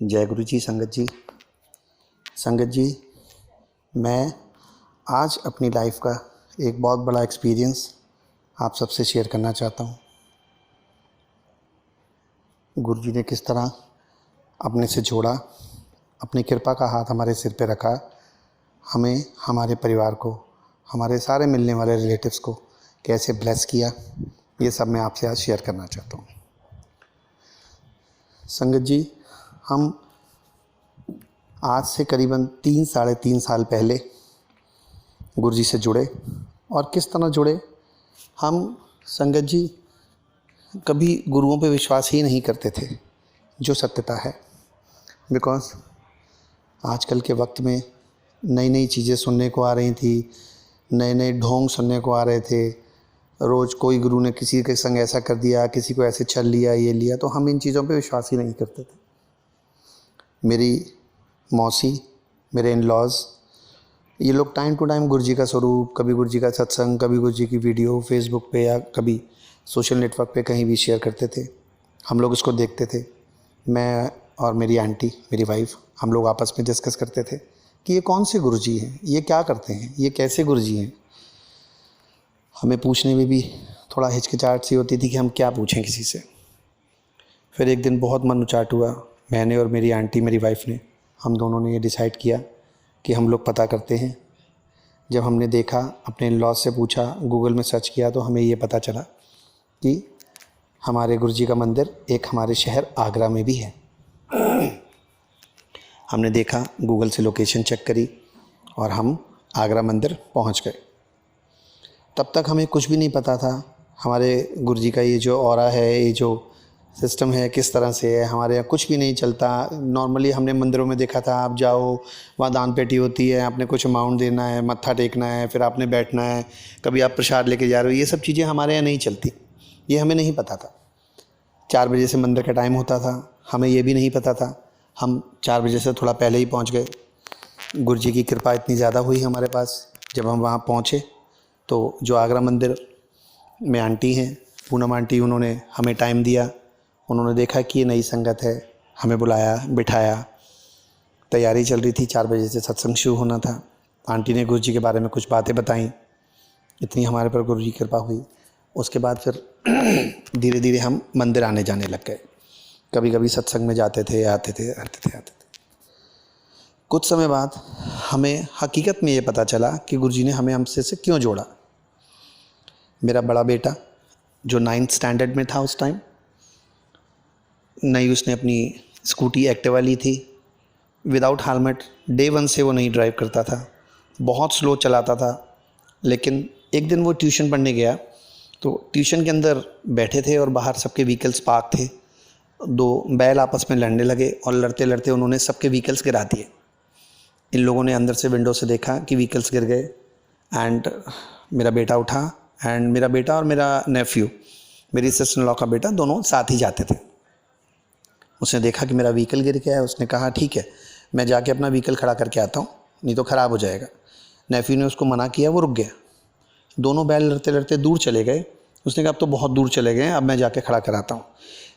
जय गुरु जी। संगत जी, मैं आज अपनी लाइफ का एक बहुत बड़ा एक्सपीरियंस आप सबसे शेयर करना चाहता हूँ। गुरु जी ने किस तरह अपने से जोड़ा, अपनी कृपा का हाथ हमारे सिर पे रखा, हमें, हमारे परिवार को, हमारे सारे मिलने वाले रिलेटिव्स को कैसे ब्लेस किया, ये सब मैं आपसे आज शेयर करना चाहता हूँ। संगत जी, हम आज से करीबन 3-3.5 साल पहले गुरु जी से जुड़े। और किस तरह जुड़े, हम संगत जी कभी गुरुओं पे विश्वास ही नहीं करते थे, जो सत्यता है। बिकॉज़ आजकल के वक्त में नई नई चीज़ें सुनने को आ रही थी, नए नए ढोंग सुनने को आ रहे थे। रोज़ कोई गुरु ने किसी के संग ऐसा कर दिया, किसी को ऐसे छल लिया, ये लिया, तो हम इन चीज़ों पे विश्वास ही नहीं करते थे। मेरी मौसी, मेरे इन लॉज़, ये लोग टाइम टू टाइम गुरु जी का स्वरूप, कभी गुरु जी का सत्संग, कभी गुरु जी की वीडियो फेसबुक पे या कभी सोशल नेटवर्क पे कहीं भी शेयर करते थे। हम लोग इसको देखते थे। मैं और मेरी आंटी, मेरी वाइफ, हम लोग आपस में डिस्कस करते थे कि ये कौन से गुरु जी हैं, ये क्या करते हैं, ये कैसे गुरु जी हैं। हमें पूछने में भी थोड़ा हिचकिचाहट सी होती थी कि हम क्या पूछें किसी से। फिर एक दिन बहुत मन उचाट हुआ, मैंने और मेरी आंटी, मेरी वाइफ ने, हम दोनों ने ये डिसाइड किया कि हम लोग पता करते हैं। जब हमने देखा, अपने इन लॉज से पूछा, गूगल में सर्च किया, तो हमें ये पता चला कि हमारे गुरु जी का मंदिर एक हमारे शहर आगरा में भी है। हमने देखा, गूगल से लोकेशन चेक करी और हम आगरा मंदिर पहुंच गए। तब तक हमें कुछ भी नहीं पता था हमारे गुरु जी का ये जो ऑरा है, ये जो सिस्टम है, किस तरह से है। हमारे यहाँ कुछ भी नहीं चलता। नॉर्मली हमने मंदिरों में देखा था, आप जाओ, वहाँ दान पेटी होती है, आपने कुछ अमाउंट देना है, मत्था टेकना है, फिर आपने बैठना है, कभी आप प्रसाद लेके जा रहे हो। ये सब चीज़ें हमारे यहाँ नहीं चलती, ये हमें नहीं पता था। 4 बजे से मंदिर का टाइम होता था, हमें ये भी नहीं पता था। हम 4 बजे से थोड़ा पहले ही पहुँच गए। गुरु जी की कृपा इतनी ज़्यादा हुई हमारे पास, जब हम वहाँ पहुँचे तो जो आगरा मंदिर में आंटी हैं, पूनम आंटी, उन्होंने हमें टाइम दिया। उन्होंने देखा कि ये नई संगत है, हमें बुलाया, बिठाया। तैयारी चल रही थी, 4 बजे से सत्संग शुरू होना था। आंटी ने गुरु जी के बारे में कुछ बातें बताई, इतनी हमारे पर गुरु जी की कृपा हुई। उसके बाद फिर धीरे धीरे हम मंदिर आने जाने लग गए। कभी कभी सत्संग में जाते थे, आते थे। कुछ समय बाद हमें हकीकत में ये पता चला कि गुरु जी ने हमें हमसे से क्यों जोड़ा। मेरा बड़ा बेटा जो 9th स्टैंडर्ड में था उस टाइम, नई उसने अपनी स्कूटी एक्टिवा ली थी, विदाउट हेलमेट। डे 1 से वो नहीं ड्राइव करता था, बहुत स्लो चलाता था। लेकिन एक दिन वो ट्यूशन पढ़ने गया, तो ट्यूशन के अंदर बैठे थे और बाहर सबके व्हीकल्स पार्क थे। 2 बैल आपस में लड़ने लगे और लड़ते लड़ते उन्होंने सबके व्हीकल्स गिरा दिए। इन लोगों ने अंदर से विंडो से देखा कि व्हीकल्स गिर गए। एंड मेरा बेटा उठा, एंड मेरा बेटा और मेरा नेफ्यू, मेरी सिस्टर इन लॉ का बेटा, दोनों साथ ही जाते थे। उसने देखा कि मेरा व्हीकल गिर गया है। उसने कहा ठीक है, मैं जाके अपना व्हीकल खड़ा करके आता हूँ, नहीं तो ख़राब हो जाएगा। नेफ्यू ने उसको मना किया, वो रुक गया। दोनों बैल लड़ते लड़ते दूर चले गए। उसने कहा अब तो बहुत दूर चले गए, अब मैं जाके खड़ा कराता हूँ।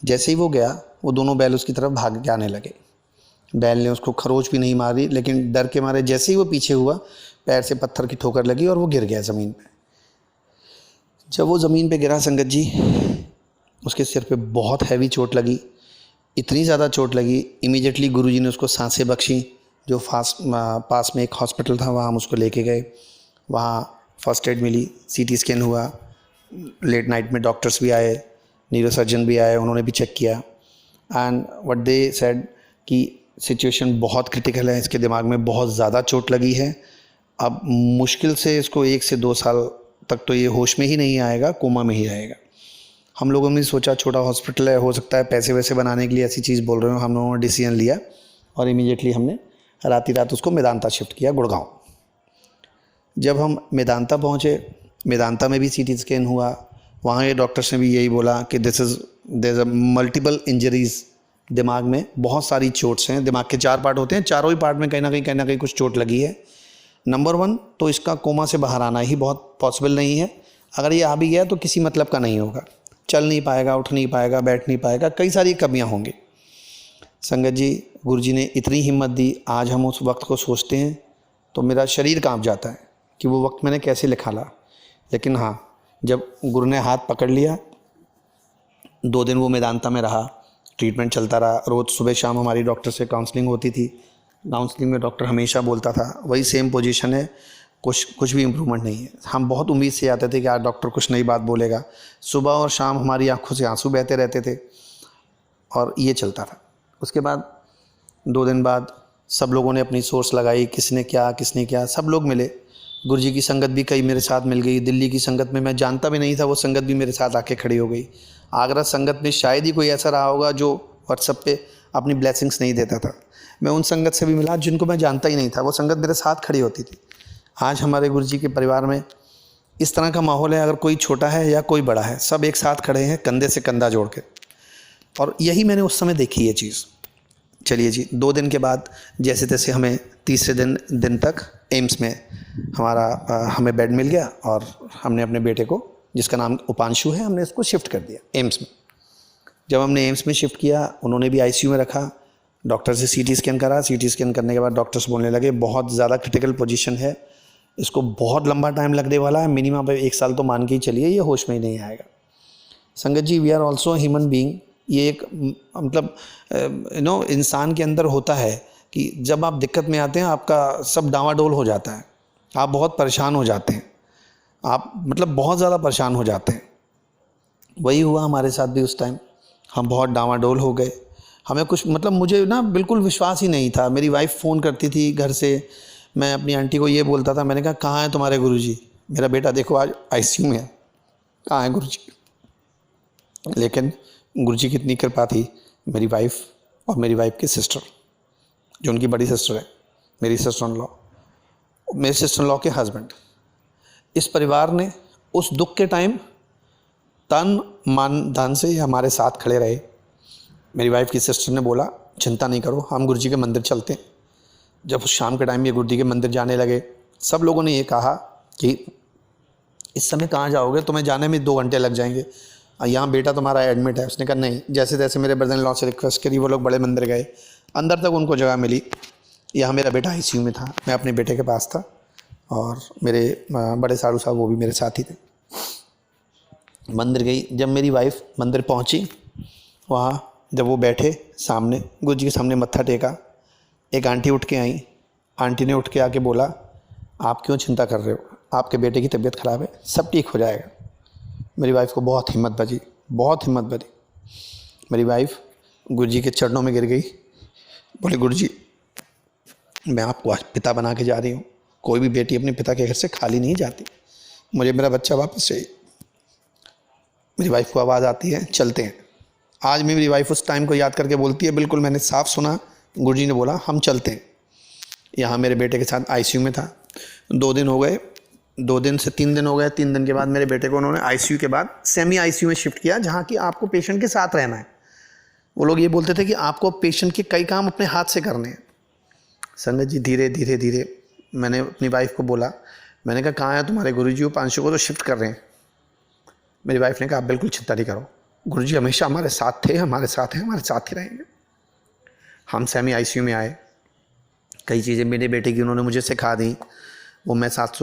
जैसे ही वो गया, वो दोनों बैल उसकी तरफ भाग के आने लगे। बैल ने उसको खरोच भी नहीं मारी, लेकिन डर के मारे जैसे ही वो पीछे हुआ, पैर से पत्थर की ठोकर लगी और वो गिर गया ज़मीन पे। जब वो ज़मीन पे गिरा संगत जी, उसके सिर पे बहुत हैवी चोट लगी, इतनी ज़्यादा चोट लगी। इमीडिएटली गुरुजी ने उसको सांसें बख्शी। जो पास में एक हॉस्पिटल था, वहाँ हम उसको लेके गए। वहाँ फर्स्ट एड मिली, सीटी स्कैन हुआ। लेट नाइट में डॉक्टर्स भी आए, न्यूरोसर्जन भी आए, उन्होंने भी चेक किया। एंड व्हाट दे सेड कि सिचुएशन बहुत क्रिटिकल है, इसके दिमाग में बहुत ज़्यादा चोट लगी है। अब मुश्किल से इसको 1 से 2 साल तक तो ये होश में ही नहीं आएगा, कोमा में ही रहेगा। हम लोगों ने सोचा छोटा हॉस्पिटल है, हो सकता है पैसे वैसे बनाने के लिए ऐसी चीज़ बोल रहे हो। हम लोगों ने डिसीजन लिया और इमीडिएटली हमने रात उसको मेदांता शिफ्ट किया, गुड़गांव। जब हम मेदांता पहुँचे, मेदांता में भी सीटी स्कैन हुआ। वहाँ के डॉक्टर्स ने भी यही बोला कि देयर इज़ मल्टीपल इंजरीज़, दिमाग में बहुत सारी चोट्स हैं। दिमाग के 4 पार्ट होते हैं, चारों ही पार्ट में कहीं ना कहीं कुछ चोट लगी है। नंबर 1 तो इसका कोमा से बाहर आना ही बहुत पॉसिबल नहीं है। अगर ये आ भी गया तो किसी मतलब का नहीं होगा, चल नहीं पाएगा, उठ नहीं पाएगा, बैठ नहीं पाएगा, कई सारी कमियां होंगी। संगत जी, गुरुजी ने इतनी हिम्मत दी, आज हम उस वक्त को सोचते हैं तो मेरा शरीर कांप जाता है कि वो वक्त मैंने कैसे निकाला। लेकिन हाँ, जब गुरु ने हाथ पकड़ लिया, 2 दिन वो मेदांता में रहा, ट्रीटमेंट चलता रहा। रोज़ सुबह शाम हमारी डॉक्टर से काउंसलिंग होती थी। काउंसलिंग में डॉक्टर हमेशा बोलता था वही सेम पोजीशन है, कुछ भी इम्प्रूवमेंट नहीं है। हम बहुत उम्मीद से आते थे कि आज डॉक्टर कुछ नई बात बोलेगा। सुबह और शाम हमारी आंखों से आंसू बहते रहते थे और ये चलता था। उसके बाद 2 दिन बाद सब लोगों ने अपनी सोर्स लगाई, किसने क्या, सब लोग मिले। गुरुजी की संगत भी कई मेरे साथ मिल गई। दिल्ली की संगत में मैं जानता भी नहीं था, वो संगत भी मेरे साथ आके खड़ी हो गई। आगरा संगत में शायद ही कोई ऐसा रहा होगा जो व्हाट्सएप पे अपनी ब्लेसिंग्स नहीं देता था। मैं उन संगत से भी मिला जिनको मैं जानता ही नहीं था, वो संगत मेरे साथ खड़ी होती थी। आज हमारे गुरुजी के परिवार में इस तरह का माहौल है, अगर कोई छोटा है या कोई बड़ा है, सब एक साथ खड़े हैं कंधे से कंधा जोड़ के। और यही मैंने उस समय देखी ये चीज़। चलिए जी, 2 दिन के बाद जैसे तैसे हमें तीसरे दिन तक एम्स में हमें बेड मिल गया और हमने अपने बेटे को, जिसका नाम उपांशु है, हमने इसको शिफ्ट कर दिया एम्स में। जब हमने एम्स में शिफ्ट किया, उन्होंने भी आईसीयू में रखा। डॉक्टर से सीटी स्कैन करा। सीटी स्कैन करने के बाद डॉक्टर्स बोलने लगे बहुत ज़्यादा क्रिटिकल पोजीशन है, इसको बहुत लंबा टाइम लगने वाला है, मिनिमम 1 साल तो मान के ही चलिए, ये होश में ही नहीं आएगा। संगत जी, we are also human being. ये एक मतलब इंसान के अंदर होता है कि जब आप दिक्कत में आते हैं आपका सब डावाडोल हो जाता है, आप बहुत परेशान हो जाते हैं, आप मतलब बहुत ज़्यादा परेशान हो जाते हैं। वही हुआ हमारे साथ भी उस टाइम। हम बहुत डावाडोल हो गए। हमें कुछ मतलब मुझे ना बिल्कुल विश्वास ही नहीं था। मेरी वाइफ फ़ोन करती थी घर से, मैं अपनी आंटी को ये बोलता था, मैंने कहा कहाँ है तुम्हारे गुरुजी, मेरा बेटा देखो आज आईसीयू में है, कहाँ है गुरुजी। लेकिन गुरुजी की इतनी कृपा थी, मेरी वाइफ और मेरी वाइफ की सिस्टर, जो उनकी बड़ी सिस्टर है, मेरी सिस्टर इन लॉ, मेरे सिस्टर इन लॉ के हस्बैंड, इस परिवार ने उस दुख के टाइम तन मन धन से हमारे साथ खड़े रहे। मेरी वाइफ की सिस्टर ने बोला चिंता नहीं करो, हम गुरुजी के मंदिर चलते हैं। जब शाम के टाइम ये गुरुजी के मंदिर जाने लगे, सब लोगों ने ये कहा कि इस समय कहाँ जाओगे, तुम्हें जाने में 2 घंटे लग जाएंगे, यहाँ बेटा तुम्हारा एडमिट है। उसने कहा नहीं। जैसे तैसे मेरे ब्रदर इन लॉ से रिक्वेस्ट करी, वो लोग बड़े मंदिर गए, अंदर तक उनको जगह मिली। यहाँ मेरा बेटा आईसीयू में था, मैं अपने बेटे के पास था और मेरे बड़े साड़ू साहब वो भी मेरे साथ ही थे। मंदिर गई। जब मेरी वाइफ मंदिर पहुँची, वहाँ जब वो बैठे सामने, गुरुजी के सामने मत्था टेका, एक आंटी उठ के आई। आंटी ने उठ के आके बोला आप क्यों चिंता कर रहे हो, आपके बेटे की तबीयत ख़राब है, सब ठीक हो जाएगा। मेरी वाइफ को बहुत हिम्मत बची, बहुत हिम्मत बची। मेरी वाइफ गुरुजी के चरणों में गिर गई, बोले गुरुजी मैं आपको आज पिता बना के जा रही हूँ, कोई भी बेटी अपने पिता के घर से खाली नहीं जाती, मुझे मेरा बच्चा वापस चाहिए। मेरी वाइफ को आवाज़ आती है चलते हैं। आज मेरी वाइफ उस टाइम को याद करके बोलती है बिल्कुल मैंने साफ सुना, गुरुजी ने बोला हम चलते हैं। यहाँ मेरे बेटे के साथ आईसीयू में था। 2 दिन हो गए, 2 दिन से 3 दिन हो गए। 3 दिन के बाद मेरे बेटे को उन्होंने आईसीयू के बाद सेमी आईसीयू में शिफ्ट किया, जहाँ कि आपको पेशेंट के साथ रहना है। वो लोग ये बोलते थे कि आपको पेशेंट के कई काम अपने हाथ से करने हैं। संगत जी, धीरे धीरे धीरे मैंने अपनी वाइफ को बोला, मैंने कहा कहाँ है तुम्हारे गुरुजी, 500 को तो शिफ्ट कर रहे हैं। मेरी वाइफ ने कहा आप बिल्कुल चिंता नहीं करो, गुरुजी हमेशा हमारे साथ थे, हमारे साथ हैं, हमारे साथ ही रहेंगे। हम सेमी आईसीयू में आए। कई चीज़ें मेरे बेटे की उन्होंने मुझे सिखा दी, वो मैं साथ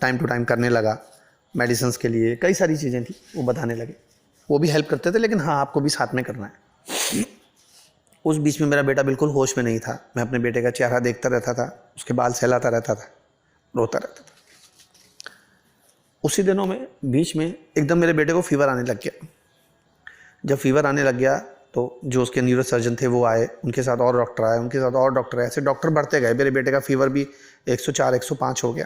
टाइम टू टाइम करने लगा। मेडिसिन्स के लिए कई सारी चीज़ें थी, वो बताने लगे, वो भी हेल्प करते थे, लेकिन हाँ आपको भी साथ में करना है। उस बीच में मेरा बेटा बिल्कुल होश में नहीं था। मैं अपने बेटे का चेहरा देखता रहता था, उसके बाल सहलाता रहता था, रोता रहता था। उसी दिनों में बीच में एकदम मेरे बेटे को फीवर आने लग गया। जब फीवर आने लग गया तो जो उसके न्यूरो सर्जन थे वो आए, उनके साथ और डॉक्टर आए, उनके साथ और डॉक्टर आए, ऐसे डॉक्टर बढ़ते गए। मेरे बेटे का फीवर भी 104 105 हो गया,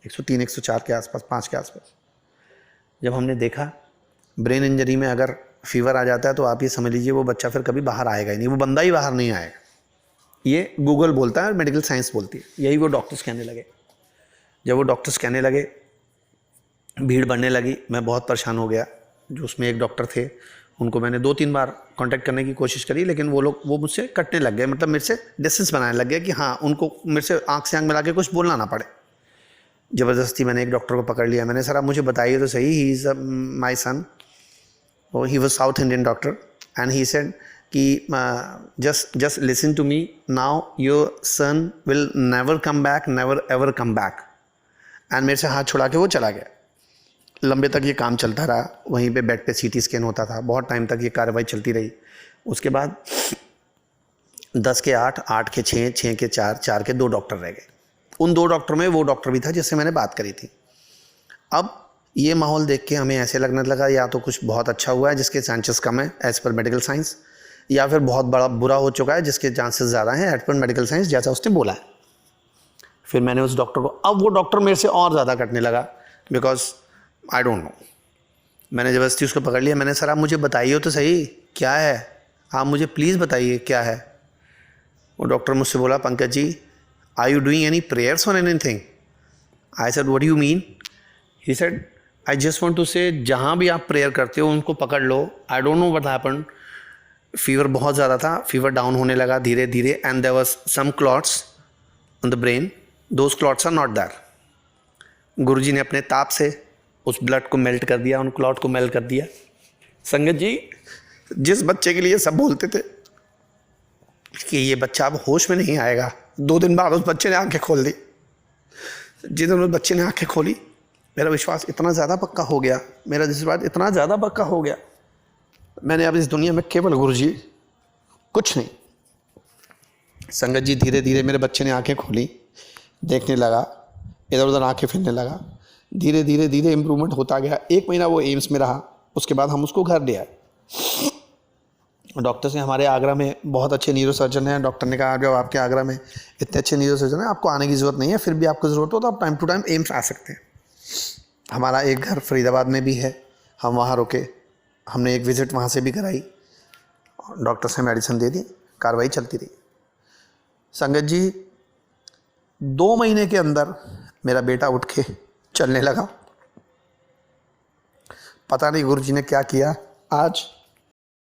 103 104 के आसपास, 5 के आसपास। जब हमने देखा ब्रेन इंजरी में अगर फीवर आ जाता है तो आप ये समझ लीजिए वो बच्चा फिर कभी बाहर आएगा ही नहीं, वो बंदा ही बाहर नहीं आएगा। ये गूगल बोलता है और मेडिकल साइंस बोलती है, यही वो डॉक्टर्स कहने लगे। जब वो डॉक्टर्स कहने लगे, भीड़ बढ़ने लगी, मैं बहुत परेशान हो गया। जो उसमें एक डॉक्टर थे, उनको मैंने 2-3 बार कांटेक्ट करने की कोशिश करी, लेकिन वो मुझसे कटने लग गए, मतलब मेरे से डिस्टेंस बनाने लग गए कि हाँ उनको मेरे से आँख से आँख मिला के कुछ बोलना ना पड़े। ज़बरदस्ती मैंने एक डॉक्टर को पकड़ लिया। मैंने सर आप मुझे बताइए तो सही, he is my son, he was South Indian doctor and he said कि just listen to me now, your son will never come back, never ever come back. And मेरे से हाथ छुड़ा के वो चला गया। लंबे तक ये काम चलता रहा, वहीं पे बेड पे सीटी स्कैन होता था, बहुत टाइम तक ये कार्रवाई चलती रही। उसके बाद 10 के 8, 8 के 6, 6 के 4, 4 के 2 डॉक्टर रह गए। उन 2 डॉक्टर में वो डॉक्टर भी था जिससे मैंने बात करी थी। अब ये माहौल देख के हमें ऐसे लगने लगा या तो कुछ बहुत अच्छा हुआ है जिसके चांसेस कम है एज़ पर मेडिकल साइंस, या फिर बहुत बड़ा बुरा हो चुका है जिसके चांसेस ज़्यादा हैं एज़ पर मेडिकल साइंस, जैसा उसने बोला है। फिर मैंने उस डॉक्टर को, अब वो डॉक्टर मेरे से और ज़्यादा कटने लगा, बिकॉज आई डोंट नो। मैंने ज़बरदस्ती उसको पकड़ लिया। मैंने, सर आप मुझे बताइए तो सही क्या है, आप मुझे प्लीज़ बताइए क्या है। वो डॉक्टर मुझसे बोला, Pankaj ji, are you doing any prayers on anything? I said, what do you mean? He said, I just want to say, जहाँ भी आप प्रेयर करते हो उनको पकड़ लो। I don't know what happened. Fever बहुत ज़्यादा था, फीवर डाउन होने लगा धीरे धीरे, and there was some clots on the brain, those clots are not there. Guruji ने अपने ताप से उस ब्लड को मेल्ट कर दिया, उन क्लॉट को मेल्ट कर दिया। संगत जी, जिस बच्चे के लिए सब बोलते थे कि ये बच्चा अब होश में नहीं आएगा, 2 दिन बाद उस बच्चे ने आंखें खोल दी। जिस दिन उस बच्चे ने आंखें खोली, मेरा विश्वास इतना ज़्यादा पक्का हो गया, मेरा विश्वास इतना ज़्यादा पक्का हो गया, मैंने अब इस दुनिया में केवल गुरुजी, कुछ नहीं। संगत जी, धीरे धीरे मेरे बच्चे ने आंखें खोली, देखने लगा, इधर उधर आंखें फिरने लगा, धीरे धीरे धीरे इम्प्रूवमेंट होता गया। 1 महीना वो एम्स में रहा, उसके बाद हम उसको घर ले आए। डॉक्टर से, हमारे आगरा में बहुत अच्छे न्यूरो सर्जन हैं। डॉक्टर ने कहा, जब आपके आगरा में इतने अच्छे न्यूरो सर्जन हैं, आपको आने की ज़रूरत नहीं है, फिर भी आपको ज़रूरत हो तो आप टाइम टू टाइम एम्स आ सकते हैं। हमारा एक घर फरीदाबाद में भी है, हम वहाँ रुके, हमने एक विज़िट वहाँ से भी कराई, डॉक्टर से मेडिसिन दे दी, कार्रवाई चलती रही। संगत जी, 2 महीने के अंदर मेरा बेटा उठ के चलने लगा। पता नहीं गुरुजी ने क्या किया, आज